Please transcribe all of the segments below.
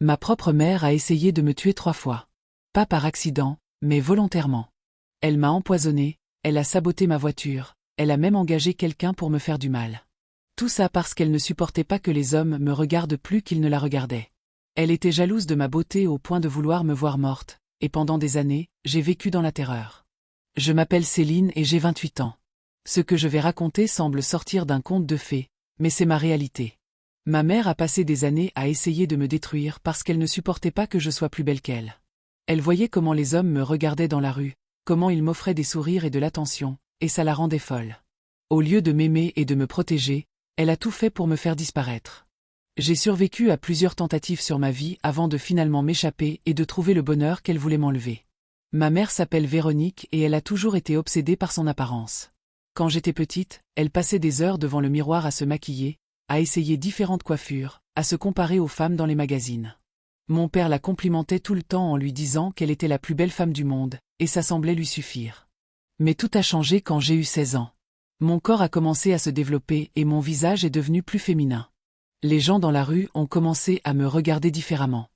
Ma propre mère a essayé de me tuer 3 fois. Pas par accident, mais volontairement. Elle m'a empoisonné, elle a saboté ma voiture, elle a même engagé quelqu'un pour me faire du mal. Tout ça parce qu'elle ne supportait pas que les hommes me regardent plus qu'ils ne la regardaient. Elle était jalouse de ma beauté au point de vouloir me voir morte, et pendant des années, j'ai vécu dans la terreur. Je m'appelle Céline et j'ai 28 ans. Ce que je vais raconter semble sortir d'un conte de fées, mais c'est ma réalité. Ma mère a passé des années à essayer de me détruire parce qu'elle ne supportait pas que je sois plus belle qu'elle. Elle voyait comment les hommes me regardaient dans la rue, comment ils m'offraient des sourires et de l'attention, et ça la rendait folle. Au lieu de m'aimer et de me protéger, elle a tout fait pour me faire disparaître. J'ai survécu à plusieurs tentatives sur ma vie avant de finalement m'échapper et de trouver le bonheur qu'elle voulait m'enlever. Ma mère s'appelle Véronique et elle a toujours été obsédée par son apparence. Quand j'étais petite, elle passait des heures devant le miroir à se maquiller, à essayer différentes coiffures, à se comparer aux femmes dans les magazines. Mon père la complimentait tout le temps en lui disant qu'elle était la plus belle femme du monde, et ça semblait lui suffire. Mais tout a changé quand j'ai eu 16 ans. Mon corps a commencé à se développer et mon visage est devenu plus féminin. Les gens dans la rue ont commencé à me regarder différemment.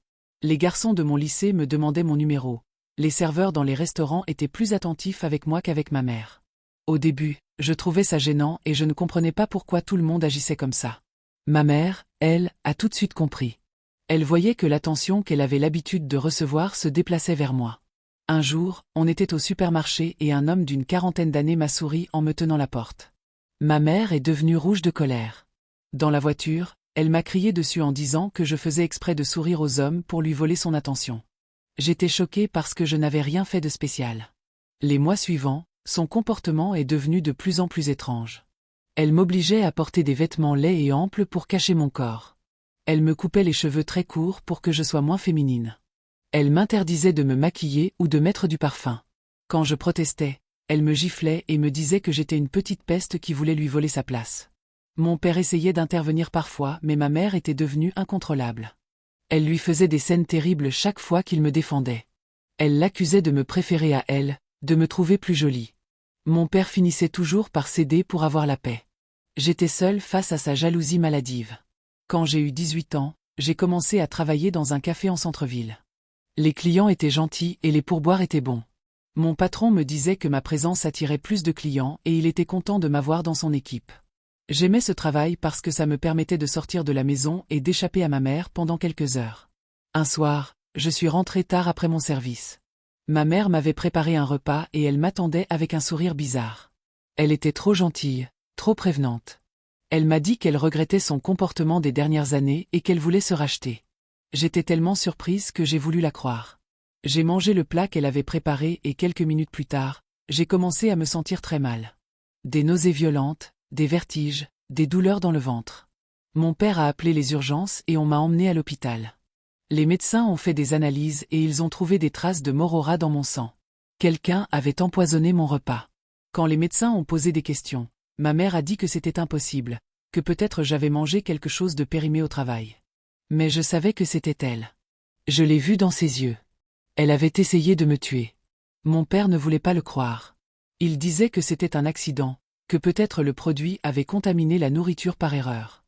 Les garçons de mon lycée me demandaient mon numéro. Les serveurs dans les restaurants étaient plus attentifs avec moi qu'avec ma mère. Au début, je trouvais ça gênant et je ne comprenais pas pourquoi tout le monde agissait comme ça. Ma mère, elle, a tout de suite compris. Elle voyait que l'attention qu'elle avait l'habitude de recevoir se déplaçait vers moi. Un jour, on était au supermarché et un homme d'une 40aine d'années m'a souri en me tenant la porte. Ma mère est devenue rouge de colère. Dans la voiture, elle m'a crié dessus en disant que je faisais exprès de sourire aux hommes pour lui voler son attention. J'étais choquée parce que je n'avais rien fait de spécial. Les mois suivants, son comportement est devenu de plus en plus étrange. Elle m'obligeait à porter des vêtements laids et amples pour cacher mon corps. Elle me coupait les cheveux très courts pour que je sois moins féminine. Elle m'interdisait de me maquiller ou de mettre du parfum. Quand je protestais, elle me giflait et me disait que j'étais une petite peste qui voulait lui voler sa place. Mon père essayait d'intervenir parfois, mais ma mère était devenue incontrôlable. Elle lui faisait des scènes terribles chaque fois qu'il me défendait. Elle l'accusait de me préférer à elle, de me trouver plus jolie. Mon père finissait toujours par céder pour avoir la paix. J'étais seule face à sa jalousie maladive. Quand j'ai eu 18 ans, j'ai commencé à travailler dans un café en centre-ville. Les clients étaient gentils et les pourboires étaient bons. Mon patron me disait que ma présence attirait plus de clients et il était content de m'avoir dans son équipe. J'aimais ce travail parce que ça me permettait de sortir de la maison et d'échapper à ma mère pendant quelques heures. Un soir, je suis rentrée tard après mon service. Ma mère m'avait préparé un repas et elle m'attendait avec un sourire bizarre. Elle était trop gentille, trop prévenante. Elle m'a dit qu'elle regrettait son comportement des dernières années et qu'elle voulait se racheter. J'étais tellement surprise que j'ai voulu la croire. J'ai mangé le plat qu'elle avait préparé et quelques minutes plus tard, j'ai commencé à me sentir très mal. Des nausées violentes, des vertiges, des douleurs dans le ventre. Mon père a appelé les urgences et on m'a emmenée à l'hôpital. Les médecins ont fait des analyses et ils ont trouvé des traces de morora dans mon sang. Quelqu'un avait empoisonné mon repas. Quand les médecins ont posé des questions, ma mère a dit que c'était impossible, que peut-être j'avais mangé quelque chose de périmé au travail. Mais je savais que c'était elle. Je l'ai vue dans ses yeux. Elle avait essayé de me tuer. Mon père ne voulait pas le croire. Il disait que c'était un accident, que peut-être le produit avait contaminé la nourriture par erreur.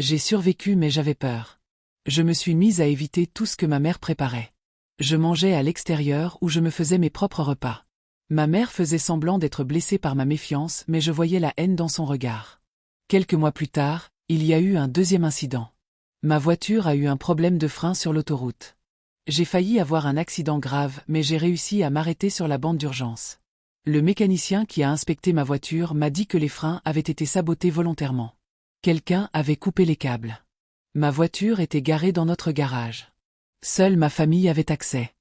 J'ai survécu mais j'avais peur. Je me suis mise à éviter tout ce que ma mère préparait. Je mangeais à l'extérieur où je me faisais mes propres repas. Ma mère faisait semblant d'être blessée par ma méfiance mais je voyais la haine dans son regard. Quelques mois plus tard, il y a eu un deuxième incident. Ma voiture a eu un problème de frein sur l'autoroute. J'ai failli avoir un accident grave mais j'ai réussi à m'arrêter sur la bande d'urgence. Le mécanicien qui a inspecté ma voiture m'a dit que les freins avaient été sabotés volontairement. Quelqu'un avait coupé les câbles. Ma voiture était garée dans notre garage. Seule ma famille avait accès.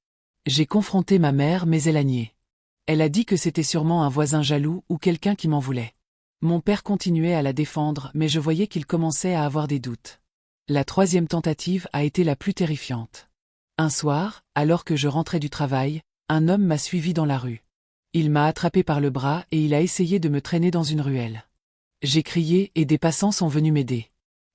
J'ai confronté ma mère mais elle a nié. Elle a dit que c'était sûrement un voisin jaloux ou quelqu'un qui m'en voulait. Mon père continuait à la défendre mais je voyais qu'il commençait à avoir des doutes. La troisième tentative a été la plus terrifiante. Un soir, alors que je rentrais du travail, un homme m'a suivi dans la rue. Il m'a attrapé par le bras et il a essayé de me traîner dans une ruelle. J'ai crié et des passants sont venus m'aider.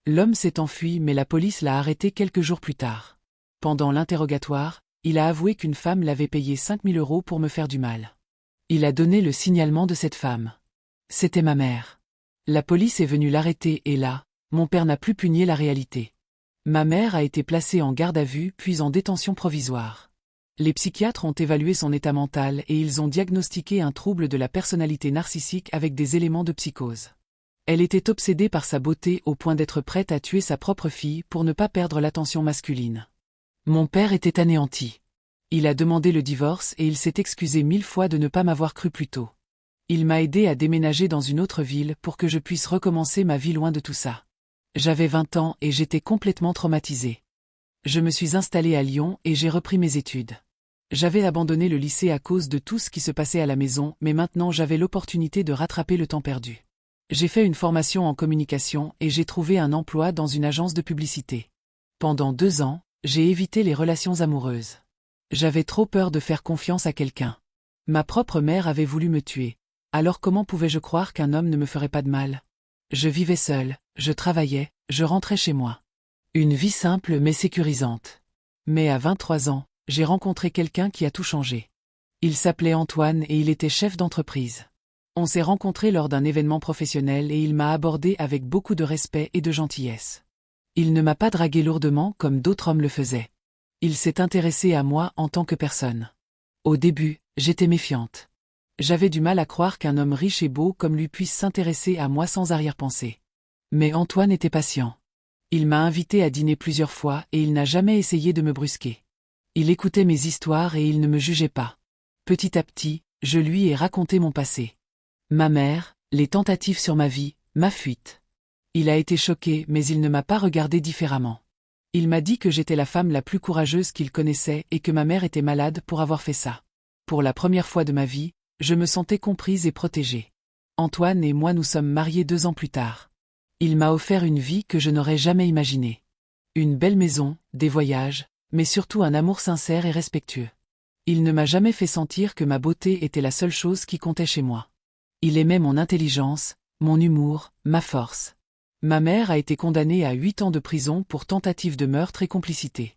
L'homme s'est enfui mais la police l'a arrêté quelques jours plus tard. Pendant l'interrogatoire, il a avoué qu'une femme l'avait payé 5 000 € pour me faire du mal. Il a donné le signalement de cette femme. C'était ma mère. La police est venue l'arrêter et là, mon père n'a plus pu nier la réalité. Ma mère a été placée en garde à vue puis en détention provisoire. Les psychiatres ont évalué son état mental et ils ont diagnostiqué un trouble de la personnalité narcissique avec des éléments de psychose. Elle était obsédée par sa beauté au point d'être prête à tuer sa propre fille pour ne pas perdre l'attention masculine. Mon père était anéanti. Il a demandé le divorce et il s'est excusé 1000 fois de ne pas m'avoir cru plus tôt. Il m'a aidé à déménager dans une autre ville pour que je puisse recommencer ma vie loin de tout ça. J'avais 20 ans et j'étais complètement traumatisée. Je me suis installée à Lyon et j'ai repris mes études. J'avais abandonné le lycée à cause de tout ce qui se passait à la maison, mais maintenant j'avais l'opportunité de rattraper le temps perdu. J'ai fait une formation en communication et j'ai trouvé un emploi dans une agence de publicité. Pendant 2 ans, j'ai évité les relations amoureuses. J'avais trop peur de faire confiance à quelqu'un. Ma propre mère avait voulu me tuer. Alors comment pouvais-je croire qu'un homme ne me ferait pas de mal? Je vivais seule, je travaillais, je rentrais chez moi. Une vie simple mais sécurisante. Mais à 23 ans, j'ai rencontré quelqu'un qui a tout changé. Il s'appelait Antoine et il était chef d'entreprise. On s'est rencontrés lors d'un événement professionnel et il m'a abordé avec beaucoup de respect et de gentillesse. Il ne m'a pas dragué lourdement comme d'autres hommes le faisaient. Il s'est intéressé à moi en tant que personne. Au début, j'étais méfiante. J'avais du mal à croire qu'un homme riche et beau comme lui puisse s'intéresser à moi sans arrière-pensée. Mais Antoine était patient. Il m'a invité à dîner plusieurs fois et il n'a jamais essayé de me brusquer. Il écoutait mes histoires et il ne me jugeait pas. Petit à petit, je lui ai raconté mon passé. Ma mère, les tentatives sur ma vie, ma fuite. Il a été choqué mais il ne m'a pas regardé différemment. Il m'a dit que j'étais la femme la plus courageuse qu'il connaissait et que ma mère était malade pour avoir fait ça. Pour la première fois de ma vie, je me sentais comprise et protégée. Antoine et moi nous sommes mariés 2 ans plus tard. Il m'a offert une vie que je n'aurais jamais imaginée. Une belle maison, des voyages, mais surtout un amour sincère et respectueux. Il ne m'a jamais fait sentir que ma beauté était la seule chose qui comptait chez moi. Il aimait mon intelligence, mon humour, ma force. Ma mère a été condamnée à 8 ans de prison pour tentative de meurtre et complicité.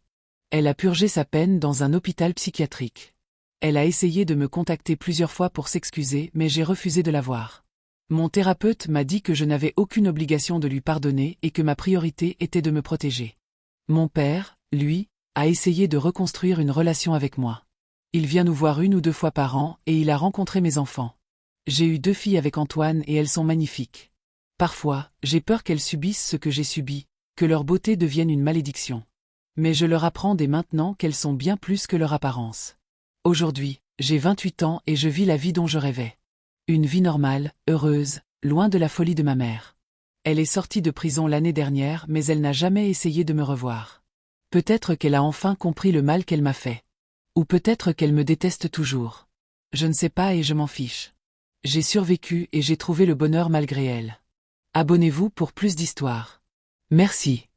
Elle a purgé sa peine dans un hôpital psychiatrique. Elle a essayé de me contacter plusieurs fois pour s'excuser mais j'ai refusé de la voir. Mon thérapeute m'a dit que je n'avais aucune obligation de lui pardonner et que ma priorité était de me protéger. Mon père, lui, a essayé de reconstruire une relation avec moi. Il vient nous voir 1 ou 2 fois par an et il a rencontré mes enfants. J'ai eu 2 filles avec Antoine et elles sont magnifiques. Parfois, j'ai peur qu'elles subissent ce que j'ai subi, que leur beauté devienne une malédiction. Mais je leur apprends dès maintenant qu'elles sont bien plus que leur apparence. Aujourd'hui, j'ai 28 ans et je vis la vie dont je rêvais. Une vie normale, heureuse, loin de la folie de ma mère. Elle est sortie de prison l'année dernière mais elle n'a jamais essayé de me revoir. Peut-être qu'elle a enfin compris le mal qu'elle m'a fait. Ou peut-être qu'elle me déteste toujours. Je ne sais pas et je m'en fiche. J'ai survécu et j'ai trouvé le bonheur malgré elle. Abonnez-vous pour plus d'histoires. Merci.